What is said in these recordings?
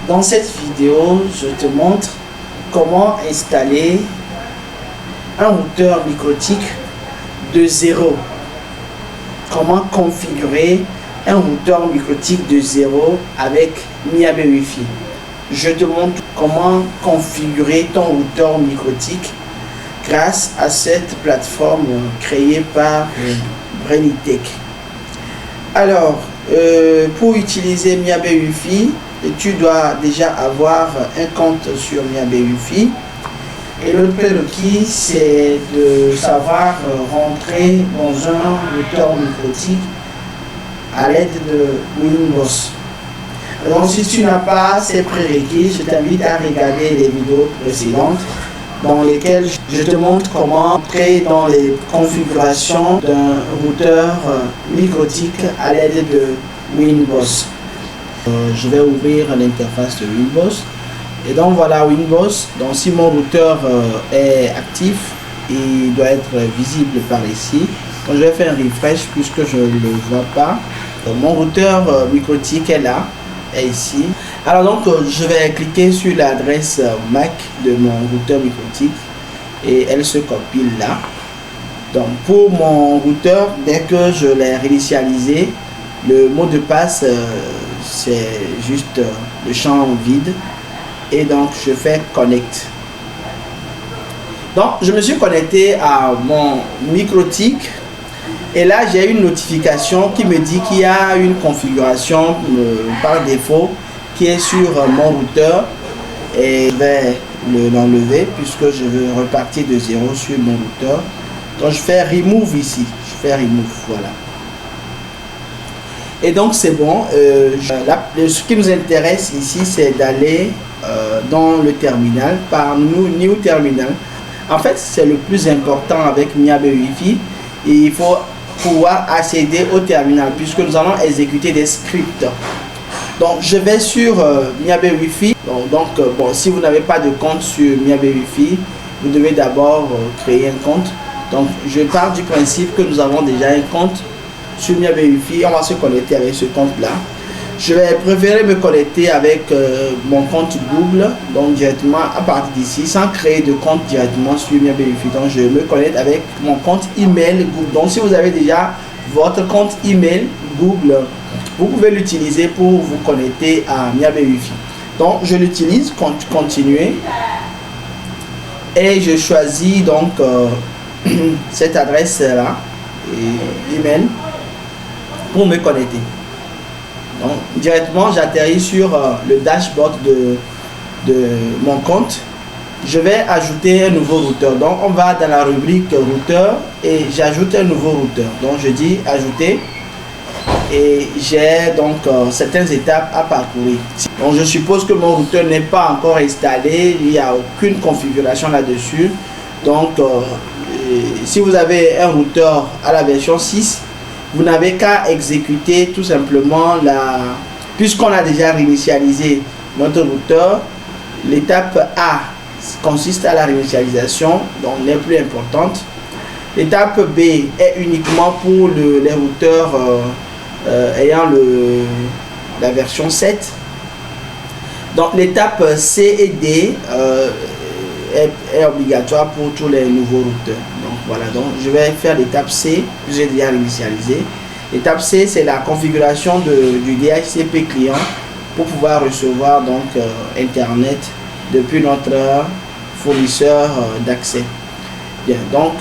Dans cette vidéo, je te montre comment installer un routeur MikroTik de zéro. Comment configurer un routeur MikroTik de zéro avec Miabe Wi-Fi. Je te montre comment configurer ton routeur MikroTik grâce à cette plateforme créée par Brainitech. Alors, pour utiliser Miabe Wi-Fi, tu dois déjà avoir un compte sur Miabe Wi-Fi. Et le prérequis, c'est de savoir rentrer dans un routeur MikroTik à l'aide de Winboss. Donc, si tu n'as pas ces prérequis, je t'invite à regarder les vidéos précédentes dans lesquelles je te montre comment entrer dans les configurations d'un routeur MikroTik à l'aide de Winboss. Je vais ouvrir l'interface de Winboss. Et donc voilà Winboss. Donc si mon routeur est actif, il doit être visible par ici. Donc je vais faire un refresh puisque je ne le vois pas. Donc, mon routeur MikroTik est là, est ici. Alors donc je vais cliquer sur l'adresse MAC de mon routeur MikroTik et elle se compile là. Donc pour mon routeur, dès que je l'ai réinitialisé, le mot de passe c'est juste le champ vide. Et donc je fais connect. Donc je me suis connecté à mon MikroTik et là j'ai une notification qui me dit qu'il y a une configuration par défaut qui est sur mon routeur et je vais l'enlever puisque je veux repartir de zéro sur mon routeur. Donc je fais remove ici, je fais remove, voilà. Et donc c'est bon. Ce qui nous intéresse ici, c'est d'aller dans le terminal par New Terminal. En fait, c'est le plus important avec Miabe Wi-Fi. Il faut pouvoir accéder au terminal puisque nous allons exécuter des scripts. Donc je vais sur Miabe Wi-Fi. Donc bon, si vous n'avez pas de compte sur Miabe Wi-Fi, vous devez d'abord créer un compte. Donc je pars du principe que nous avons déjà un compte sur Miabe Wi-Fi. On va se connecter avec ce compte là. Je vais préférer me connecter avec mon compte Google, donc directement à partir d'ici, sans créer de compte directement sur Miabe Wi-Fi. Donc je me connecte avec mon compte email Google. Donc si vous avez déjà votre compte email Google, vous pouvez l'utiliser pour vous connecter à Miabe Wi-Fi. Donc je l'utilise, continuer, et je choisis donc cette adresse là, email, pour me connecter. Donc directement j'atterris sur le dashboard de mon compte. Je vais ajouter un nouveau routeur. Donc on va dans la rubrique routeur et j'ajoute un nouveau routeur. Donc je dis ajouter et j'ai donc certaines étapes à parcourir. Donc je suppose que mon routeur n'est pas encore installé, il n'y a aucune configuration là-dessus. Donc si vous avez un routeur à la version 6, vous n'avez qu'à exécuter tout simplement puisqu'on a déjà réinitialisé notre routeur, l'étape A consiste à la réinitialisation, donc les plus importantes. L'étape B est uniquement pour les routeurs ayant la version 7. Donc l'étape C et D est obligatoire pour tous les nouveaux routeurs. Donc voilà, donc je vais faire l'étape C que j'ai déjà initialisé. L'étape C, c'est la configuration du DHCP client pour pouvoir recevoir donc internet depuis notre fournisseur d'accès. Bien, donc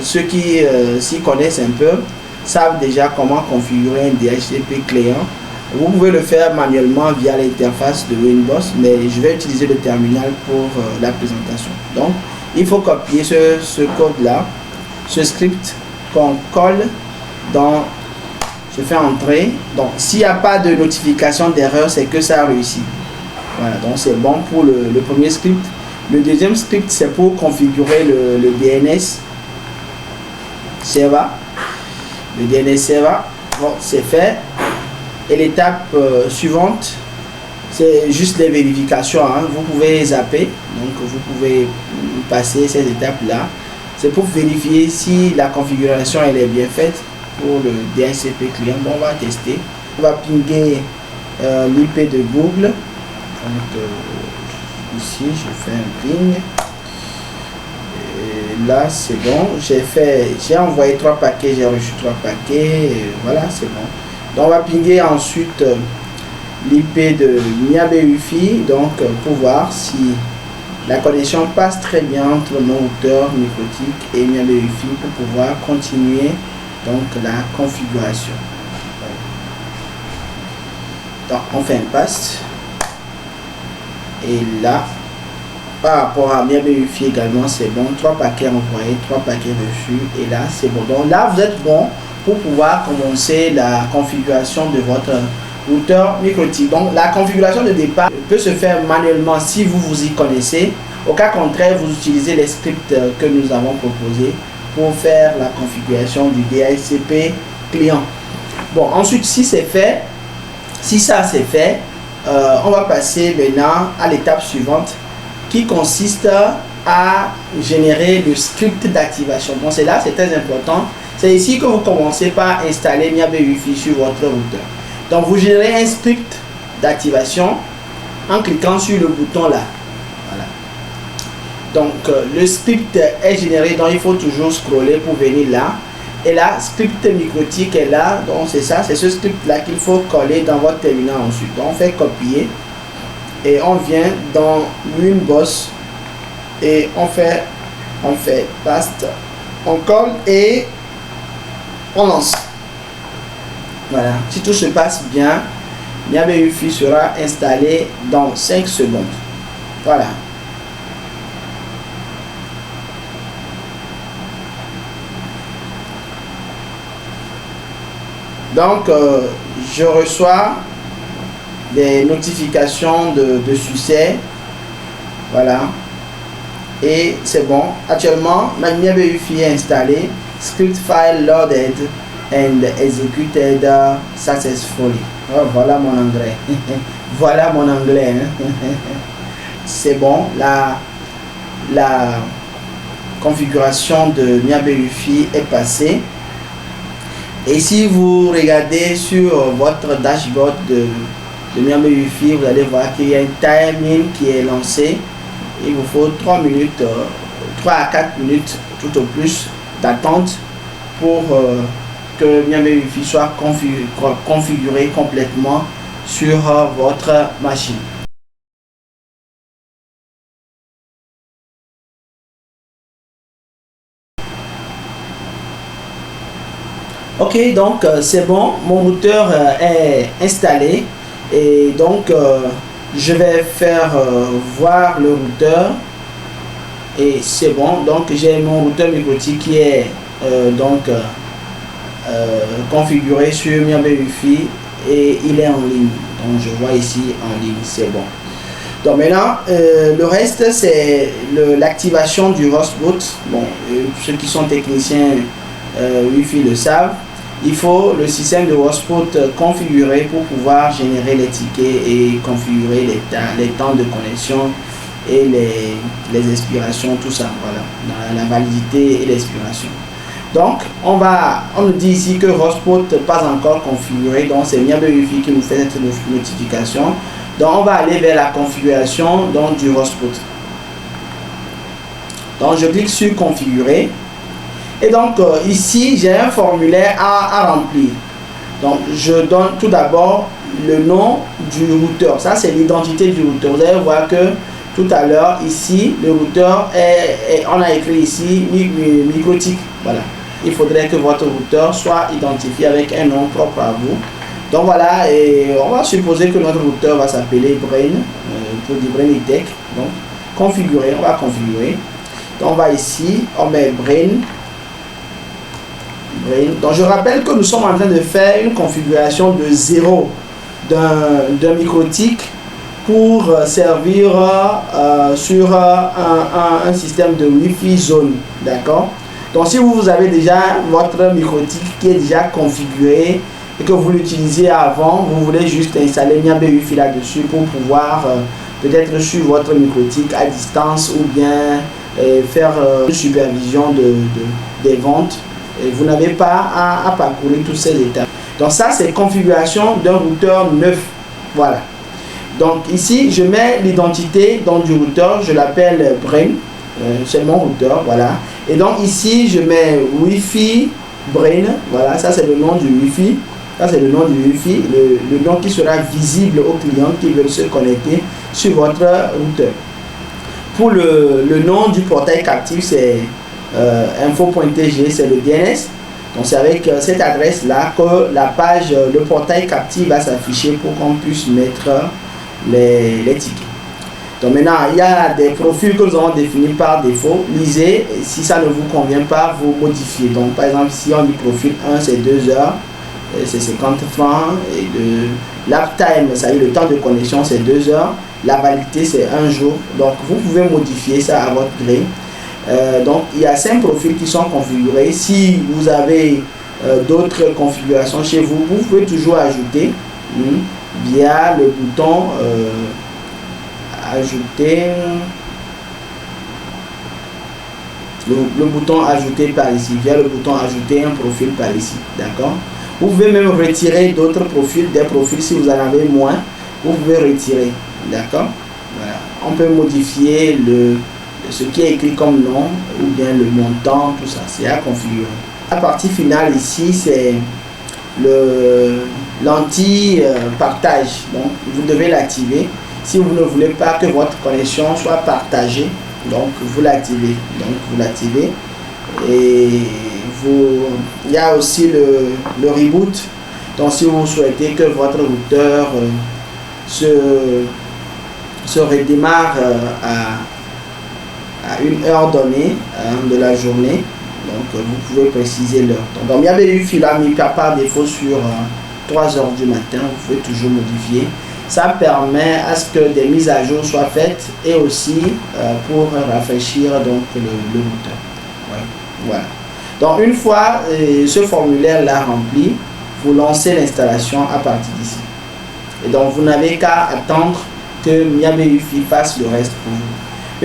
ceux qui s'y connaissent un peu savent déjà comment configurer un DHCP client. Vous pouvez le faire manuellement via l'interface de Winboss, mais je vais utiliser le terminal pour la présentation. Donc, il faut copier ce code-là, ce script qu'on colle dans... Je fais entrer. Donc, s'il n'y a pas de notification d'erreur, c'est que ça a réussi. Voilà, donc c'est bon pour le premier script. Le deuxième script, c'est pour configurer le DNS server. Le DNS server, bon, c'est fait. Et l'étape suivante, c'est juste les vérifications, hein. Vous pouvez zapper, donc vous pouvez passer ces étapes-là. C'est pour vérifier si la configuration elle est bien faite pour le DHCP client. Bon, on va tester. On va pinguer l'IP de Google. Donc ici je fais un ping. Et là c'est bon. J'ai envoyé 3 paquets, j'ai reçu 3 paquets. Et voilà, c'est bon. Donc on va pinguer ensuite l'IP de Miabe Wi-Fi, donc pour voir si la connexion passe très bien entre mon routeur microtique et Miabe Wi-Fi pour pouvoir continuer donc la configuration. Donc on fait un pass et là par rapport à Miabe Wi-Fi également c'est bon, 3 paquets envoyés, 3 paquets reçus et là c'est bon. Donc là vous êtes bon pour pouvoir commencer la configuration de votre routeur microtique. Donc la configuration de départ peut se faire manuellement si vous vous y connaissez. Au cas contraire, vous utilisez les scripts que nous avons proposés pour faire la configuration du DHCP client. Bon, ensuite si c'est fait, si ça c'est fait, on va passer maintenant à l'étape suivante qui consiste à générer le script d'activation. Donc c'est là, c'est très important. C'est ici que vous commencez par installer Miabe Wi-Fi sur votre routeur. Donc vous générez un script d'activation en cliquant sur le bouton là. Voilà. Donc le script est généré, donc il faut toujours scroller pour venir là. Et là, script microtique est là. Donc c'est ça, c'est ce script là qu'il faut coller dans votre terminal ensuite. Donc on fait copier et on vient dans Winboss et on fait paste, on colle et on lance. Voilà, si tout se passe bien, Miabe Wi-Fi sera installé dans 5 secondes. Voilà. Donc, je reçois des notifications de succès. Voilà. Et c'est bon. Actuellement, ma Miabe Wi-Fi est installée. Script file loaded and executed successfully. Oh, voilà mon anglais. Voilà mon anglais. C'est bon. La configuration de Miabe Wi-Fi est passée. Et si vous regardez sur votre dashboard de Miabe Wi-Fi, vous allez voir qu'il y a un timing qui est lancé. Il vous faut 3 minutes, 3 à 4 minutes tout au plus d'attente pour que Miabe Wi-Fi soit configuré complètement sur votre machine. Ok, donc c'est bon, mon routeur est installé et donc je vais faire voir le routeur et c'est bon. Donc j'ai mon routeur microtique qui est configuré sur Miabe Wi-Fi et il est en ligne. Donc je vois ici en ligne, c'est bon. Donc maintenant le reste c'est l'activation du hotspot. Bon, ceux qui sont techniciens Wi-Fi le savent. Il faut le système de hotspot configuré pour pouvoir générer les tickets et configurer les temps de connexion et les expirations, tout ça, voilà, la validité et l'expiration. Donc on nous dit ici que hotspot pas encore configuré, donc c'est Miabe Wi-Fi qui nous fait cette notification. Donc on va aller vers la configuration donc, du hotspot. Donc je clique sur configurer. Et donc ici j'ai un formulaire à remplir. Donc je donne tout d'abord le nom du routeur. Ça c'est l'identité du routeur. Vous allez voir que tout à l'heure ici le routeur on a écrit ici microtique. Voilà. Il faudrait que votre routeur soit identifié avec un nom propre à vous. Donc voilà, et on va supposer que notre routeur va s'appeler Brain pour du Brain Tech. Donc configurer, on va configurer. Donc on va ici, on met Brain. Donc je rappelle que nous sommes en train de faire une configuration de 0 d'un microtique pour servir sur un système de Wi-Fi zone, d'accord. Donc si vous avez déjà votre microtique qui est déjà configuré et que vous l'utilisez avant, vous voulez juste installer Miabe Wi-Fi là-dessus pour pouvoir peut-être suivre votre microtique à distance ou bien faire une supervision des ventes. Et vous n'avez pas à parcourir toutes ces étapes. Donc ça c'est configuration d'un routeur neuf. Voilà. Donc ici, je mets l'identité du routeur, je l'appelle Brain, c'est mon routeur, voilà. Et donc ici, je mets Wi-Fi Brain, voilà, ça c'est le nom du Wi-Fi. Ça c'est le nom du Wi-Fi, le nom qui sera visible aux clients qui veulent se connecter sur votre routeur. Pour le nom du portail captif, c'est info.tg, c'est le DNS. Donc c'est avec cette adresse là que la page, le portail captif va s'afficher pour qu'on puisse mettre les tickets. Donc maintenant, il y a des profils que nous avons définis par défaut. Lisez, si ça ne vous convient pas, vous modifiez. Donc par exemple, si on dit profil 1, c'est 2 heures, c'est 50 francs. Et l'uptime, ça y est, le temps de connexion, c'est 2 heures. La validité, c'est 1 jour. Donc vous pouvez modifier ça à votre gré. Donc il y a 5 profils qui sont configurés. Si vous avez d'autres configurations chez vous, vous pouvez toujours ajouter via le bouton ajouter, le bouton ajouter par ici, via le bouton ajouter un profil par ici, d'accord. Vous pouvez même retirer d'autres profils, des profils si vous en avez moins, vous pouvez retirer, d'accord. Voilà. On peut modifier ce qui est écrit comme nom ou bien le montant, tout ça, c'est à configurer. La partie finale ici, c'est l'anti-partage, donc vous devez l'activer. Si vous ne voulez pas que votre connexion soit partagée, donc vous l'activez. Et il y a aussi le reboot. Donc si vous souhaitez que votre routeur se redémarre à une heure donnée de la journée, donc vous pouvez préciser l'heure. Donc il y avait eu Fila mis par défaut sur 3 heures du matin, vous pouvez toujours modifier. Ça permet à ce que des mises à jour soient faites et aussi pour rafraîchir donc le routeur. Ouais. Voilà. Donc une fois ce formulaire là rempli, vous lancez l'installation à partir d'ici. Et donc vous n'avez qu'à attendre que Miabe Wi-Fi fasse le reste pour vous.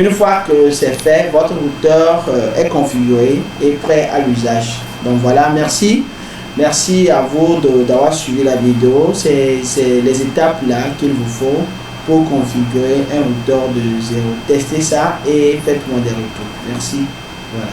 Une fois que c'est fait, votre routeur est configuré et prêt à l'usage. Donc voilà, merci. Merci à vous d'avoir suivi la vidéo. C'est les étapes là qu'il vous faut pour configurer un routeur de zéro. Testez ça et faites-moi des retours. Merci. Voilà.